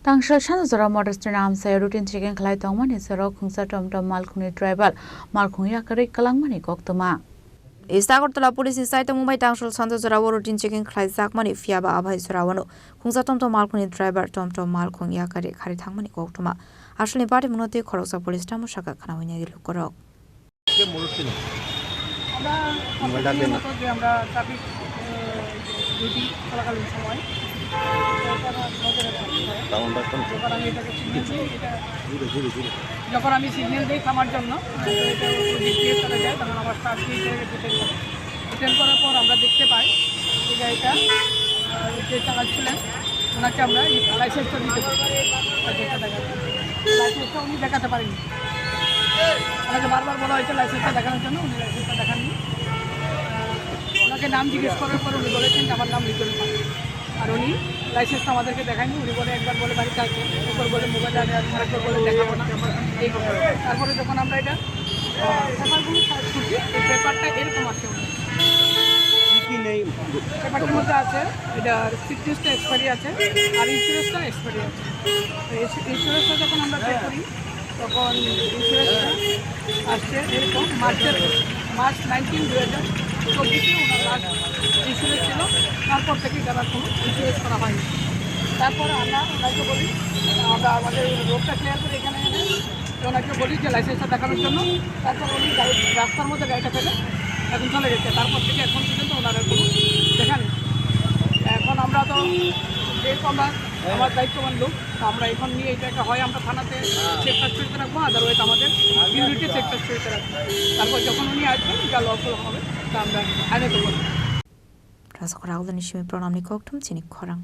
Tangsal Sanja Jorao motoristry Amchaio routine checking Khlaiwi Tongmani Jorao khungsa Tomtom Malkhungni driver Malkhung Yakarwi Kwlangmani Koktwma. Istagortola police inside the Mumbai Tangsal Sanja Jorao routine checking Khlaiwi Fiaba Amchaio Jorao khungsa Tomtom Malkhungni driver Tomtom Malkhung Yakarwi khari thangmani Koktwma. Ashli party munoti Khorang police tamu shaka khanawini gilu korok. যখন আমি signal দিই থামার জন্য চলে যায় তখন আমার start দিয়ে ডিটেন করার পর আমরা দেখতে পাই যে গাড়িটা যে চালাচ্ছিলেন ওনাকে আমরা লাইসেন্সটা দিতে পারি। লাইসেন্সটা উনি দেখাতে পারেনি, ওনাকে বারবার বলা হয়েছে লাইসেন্সটা দেখানোর জন্য, উনি লাইসেন্সটা দেখাননি। ওনাকে নাম জিজ্ঞেস করার পর উনি বলেছেন যে আমার নাম লিটন পাল, আর উনি লাইসেন্সটা আমাদেরকে দেখায়নি। উনি বলে একবার বলে বাড়িতে আছে, একবার বলে মোবাইল আছে, আরেকবার বলে দেখাবো না। এই তারপরে যখন আমরা এটা পেপারগুলো সার্চ করছি, এই পেপারটা এরকম আছে, পেপারটার মধ্যে আছে এটার ফিটনেসটা এক্সপায়ারি আছে আর ইন্স্যুরেন্সটা এক্সপায়ারি আছে। ইন্স্যুরেন্সটা যখন আমরা চেক করি তখন ইন্স্যুরেন্সটা আসছে এরকম মার্চ 19, 2024 ওনার লাস্ট ইন্স্যুরেন্স ছিল, তারপর থেকে যারা কোনো ইন্স্যুরেন্স করা হয়নি। তারপরে আমরা ওনাকে বলি, আমরা আমাদের রোডটা ক্লিয়ার করে এখানে এনে ওনাকে বলি যে লাইসেন্সটা দেখানোর জন্য। তারপর উনি রাস্তার মধ্যে গাড়িটা ফেলে এখন চলে গেছে। তারপর থেকে এখন পর্যন্ত ওনারা কোনো দেখা নেই। এখন আমরা তো যেহেতু আমরা আমার দায়িত্ববান লোক, তো আমরা এখন নিয়ে এটাকে হয় আমরা থানাতে চেক ফ্যাক্টরিতে রাখবো, আদারওয়াইজ আমাদের ইউনিটে চেক ফ্যাক্টরিতে রাখবো। তারপর যখন উনি আসবেন যা লফল হবে তা আমরা আইনে দেবো। Jorao khungsa Tomtom Malkhung Chini Khorang.